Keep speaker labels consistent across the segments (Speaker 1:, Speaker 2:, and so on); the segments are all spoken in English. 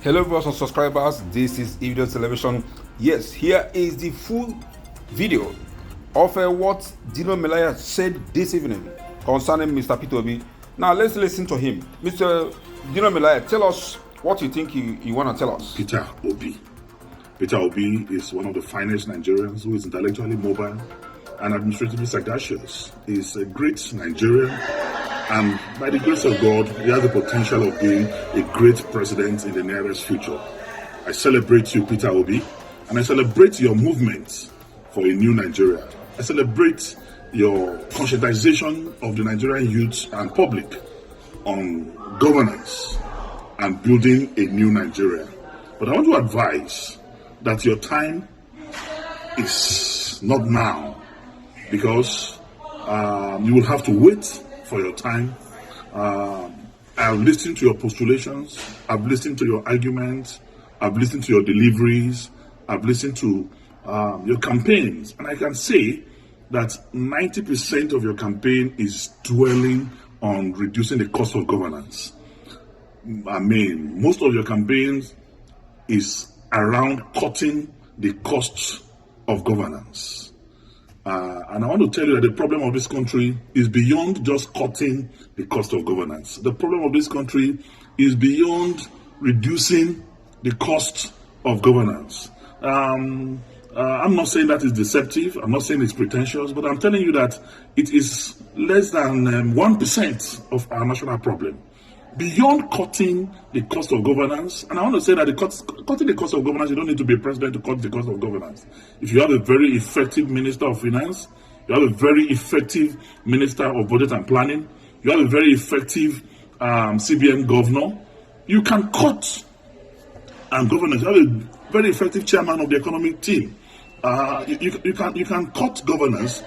Speaker 1: Hello viewers and subscribers, this is Video Television. Yes, here is the full video of what Dino Melaye said this evening concerning Mr. Peter Obi. Now let's listen to him. Mr. Dino Melaye, tell us what you think you want to tell us.
Speaker 2: Peter Obi. Peter Obi is one of the finest Nigerians who is intellectually mobile and administratively sagacious. He's a great Nigerian, and by the grace of God, he has the potential of being a great president in the nearest future. I celebrate you, Peter Obi, and I celebrate your movement for a new Nigeria. I celebrate your conscientization of the Nigerian youth and public on governance and building a new Nigeria. But I want to advise that your time is not now, because you will have to wait for your time. I've listened to your postulations, I've listened to your arguments, I've listened to your deliveries, I've listened to your campaigns, and I can say that 90% of your campaign is dwelling on reducing the cost of governance. I mean, most of your campaigns is around cutting the costs of governance. And I want to tell you that the problem of this country is beyond just cutting the cost of governance. The problem of this country is beyond reducing the cost of governance. I'm not saying that is deceptive, I'm not saying it's pretentious, but I'm telling you that it is less than 1% of our national problem. Beyond cutting the cost of governance, and I want to say that cutting the cost of governance, you don't need to be a president to cut the cost of governance. If you have a very effective Minister of Finance, you have a very effective Minister of Budget and Planning, you have a very effective CBN governor, you can cut governance. You have a very effective chairman of the economic team. You can cut governance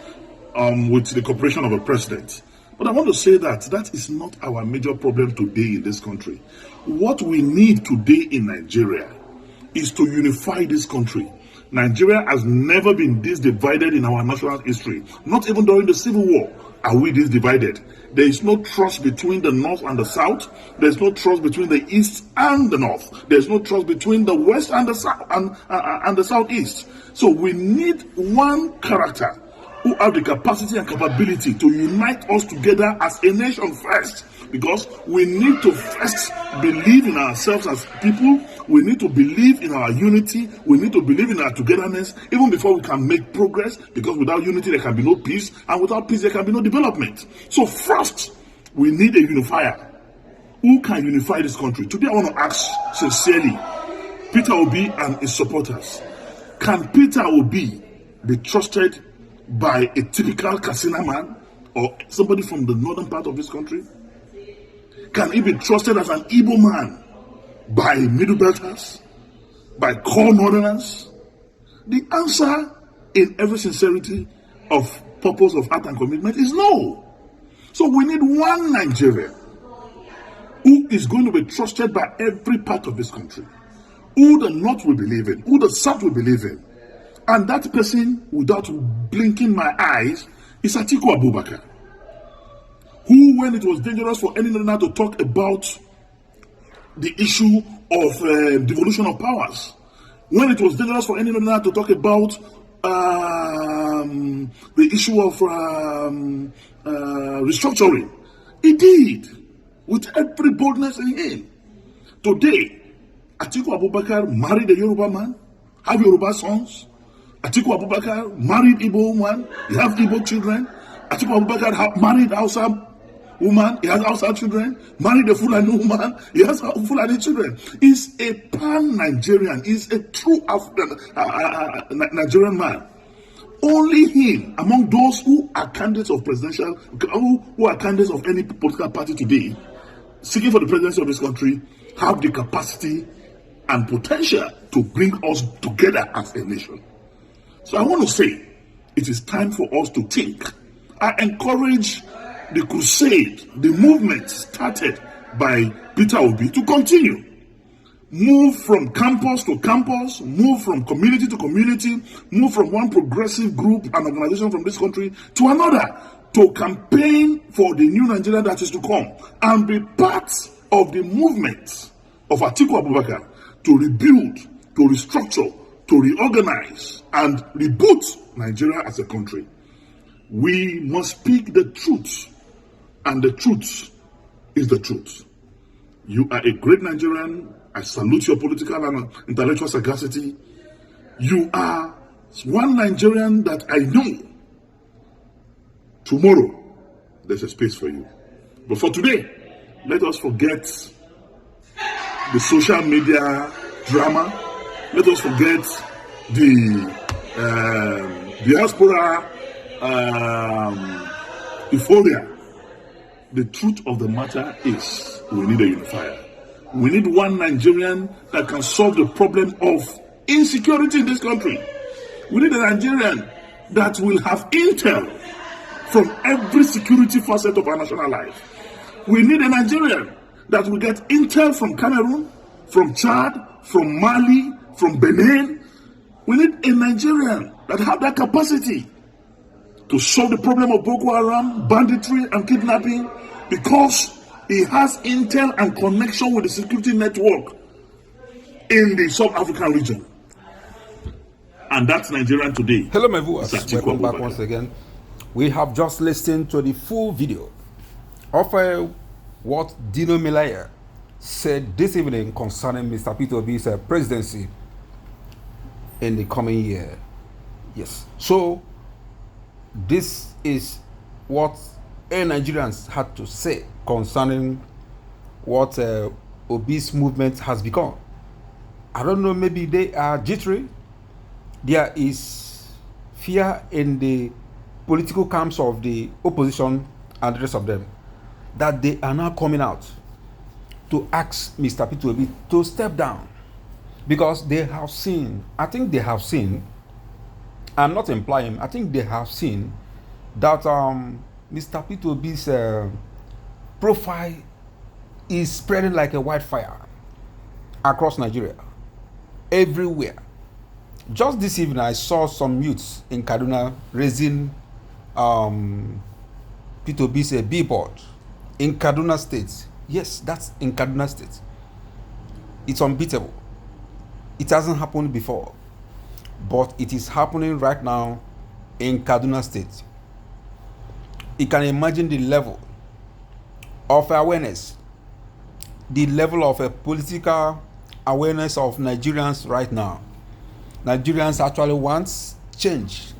Speaker 2: with the cooperation of a president. But I want to say that that is not our major problem today in this country. What we need today in Nigeria is to unify this country. Nigeria has never been this divided in our national history. Not even during the Civil War are we this divided. There is no trust between the North and the South. There is no trust between the East and the North. There is no trust between the West and the South and the Southeast. So we need one character who have the capacity and capability to unite us together as a nation first, because we need to first believe in ourselves as people. We need to believe in our unity. We need to believe in our togetherness even before we can make progress, because without unity there can be no peace, and without peace there can be no development. So first, we need a unifier. Who can unify this country? Today I want to ask sincerely Peter Obi and his supporters, can Peter Obi be trusted by a typical Katsina man or somebody from the northern part of this country? Can he be trusted as an Igbo man by Middle Belters, by core northerners? The answer, in every sincerity of purpose of heart and commitment, is no. So we need one Nigeria who is going to be trusted by every part of this country, who the North will believe in, who the South will believe in. And that person, without blinking my eyes, is Atiku Abubakar, who, when it was dangerous for any northerner to talk about the issue of devolution of powers, when it was dangerous for any northerner to talk about the issue of restructuring, he did, with every boldness in him. Today, Atiku Abubakar married a Yoruba man, have Yoruba sons. Atiku Abubakar married Igbo woman, he has Igbo children. Atiku Abubakar married Hausa woman, he has Hausa children. Married a Fulani woman, he has Fulani children. He's a pan-Nigerian, he's a true African Nigerian man. Only him, among those who are candidates of presidential, who are candidates of any political party today, seeking for the presidency of this country, have the capacity and potential to bring us together as a nation. So I want to say, it is time for us to think. I encourage the crusade, the movement started by Peter Obi to continue. Move from campus to campus, move from community to community, move from one progressive group and organization from this country to another, to campaign for the new Nigeria that is to come, and be part of the movement of Atiku Abubakar to rebuild, to restructure, to reorganize, and reboot Nigeria as a country. We must speak the truth, and the truth is the truth. You are a great Nigerian. I salute your political and intellectual sagacity. You are one Nigerian that I know. Tomorrow, there's a space for you. But for today, let us forget the social media drama. Let us forget the diaspora euphoria. The truth of the matter is we need a unifier. We need one Nigerian that can solve the problem of insecurity in this country. We need a Nigerian that will have intel from every security facet of our national life. We need a Nigerian that will get intel from Cameroon, from Chad, from Mali, from Benin. We need a Nigerian that have that capacity to solve the problem of Boko Haram, banditry, and kidnapping, because he has intel and connection with the security network in the South African region. And that's Nigerian today.
Speaker 1: Hello, my viewers.
Speaker 2: Atiku
Speaker 1: Welcome back
Speaker 2: Abubakar.
Speaker 1: once again. We have just listened to the full video of what Dino Melaye said this evening concerning Mr. Peter Obi's presidency in the coming year. Yes. So, this is what Nigerians had to say concerning what Obi's movement has become. I don't know, maybe they are jittery. There is fear in the political camps of the opposition and the rest of them that they are now coming out to ask Mr. Peter Obi to step down, because they have seen, I think they have seen, I'm not implying, I think they have seen that Mr. Peter Obi's profile is spreading like a wildfire across Nigeria, everywhere. Just this evening, I saw some youths in Kaduna raising Peter Obi's billboard in Kaduna State. Yes, that's in Kaduna State. It's unbeatable. It hasn't happened before, but it is happening right now in Kaduna State. You can imagine the level of awareness, the level of political awareness of Nigerians right now. Nigerians actually want change.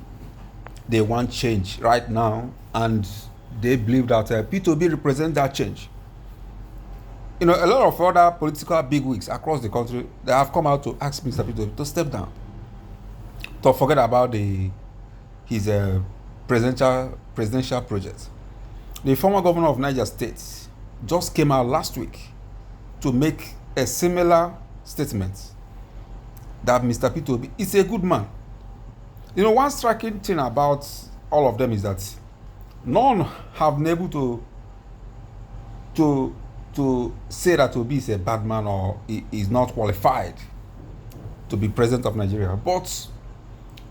Speaker 1: They want change right now, and they believe that Peter Obi represents that change. You know, a lot of other political bigwigs across the country, they have come out to ask Mr. Peter Obi to step down, to forget about his presidential project. The former governor of Niger State just came out last week to make a similar statement that Mr. Peter Obi is a good man. You know, one striking thing about all of them is that none have been able to say that Obi is a bad man or he is not qualified to be president of Nigeria. But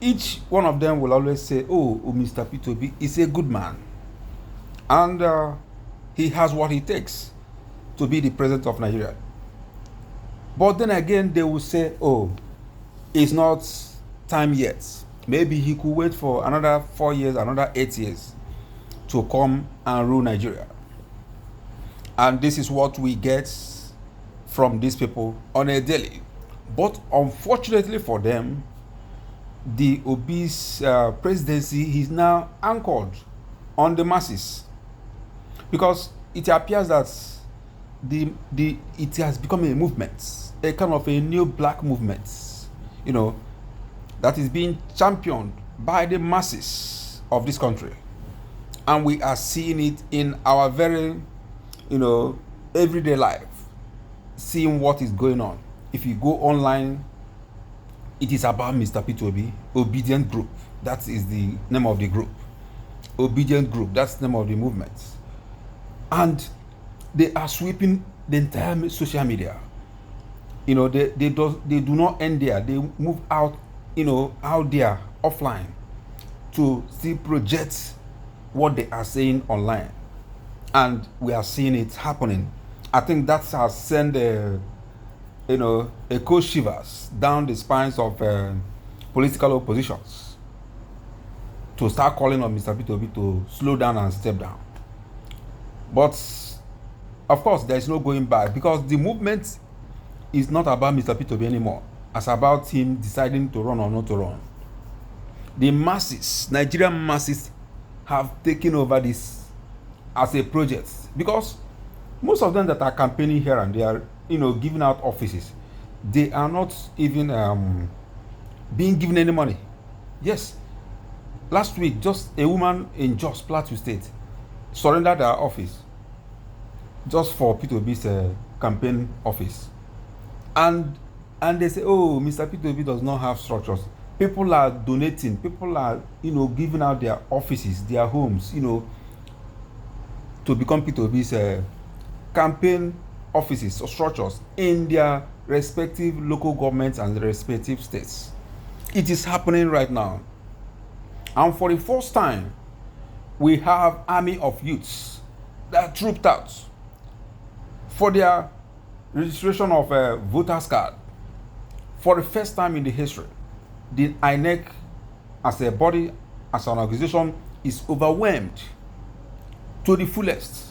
Speaker 1: each one of them will always say, oh, Mr. Peter Obi is a good man. And he has what it takes to be the president of Nigeria. But then again, they will say, oh, it's not time yet. Maybe he could wait for another 4 years, another 8 years to come and rule Nigeria. And this is what we get from these people on a daily. But unfortunately for them, the Obi's presidency is now anchored on the masses, because it appears that it has become a movement, a kind of a new black movement, you know, that is being championed by the masses of this country. And we are seeing it in our very, everyday life, seeing what is going on. If you go online, it is about Mr. Peter Obi, Obedient Group. That is the name of the group. Obedient Group, that's the name of the movement. And they are sweeping the entire social media. They do not end there. They move out, out there offline to still project what they are saying online. And we are seeing it happening. I think that has sent a cold shivers down the spines of political oppositions to start calling on Mr. Peter Obi to slow down and step down. But of course, there is no going back, because the movement is not about Mr. Peter Obi anymore. It's about him deciding to run or not to run. The masses, Nigerian masses, have taken over this as a project, because most of them that are campaigning here and there, giving out offices, they are not even being given any money. Yes, last week, just a woman in Jos Plateau State surrendered her office just for Peter Obi's campaign office, and they say, oh, Mr. Peter Obi does not have structures. People are donating, people are giving out their offices, their homes, to become Peter Obi's campaign offices or structures in their respective local governments and the respective states. It is happening right now, and for the first time, we have army of youths that trooped out for their registration of a voter's card. For the first time in the history, the INEC as a body, as an organization, is overwhelmed to the fullest,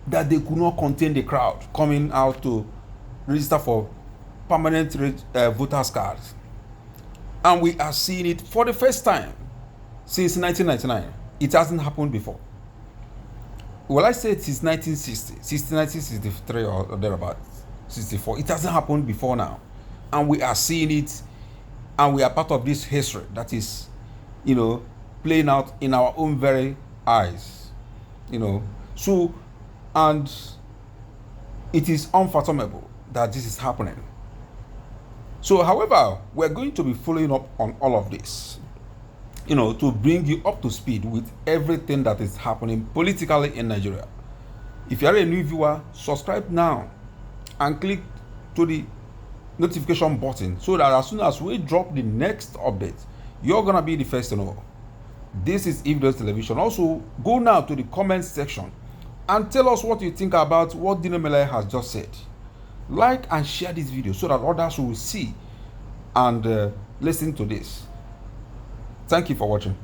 Speaker 1: that they could not contain the crowd coming out to register for permanent voters cards. And we are seeing it for the first time since 1999. It hasn't happened before. Well, I say since 1960, 1963 or thereabouts, 64. It hasn't happened before now. And we are seeing it, and we are part of this history that is, playing out in our own very eyes. So, and it is unfathomable that this is happening. So, however, we're going to be following up on all of this, to bring you up to speed with everything that is happening politically in Nigeria. If you are a new viewer, subscribe now and click to the notification button, so that as soon as we drop the next update, you're gonna be the first to know. This is Evidence Television. Also, go now to the comment section and tell us what you think about what Dino Melaye has just said. Like and share this video so that others will see and listen to this. Thank you for watching.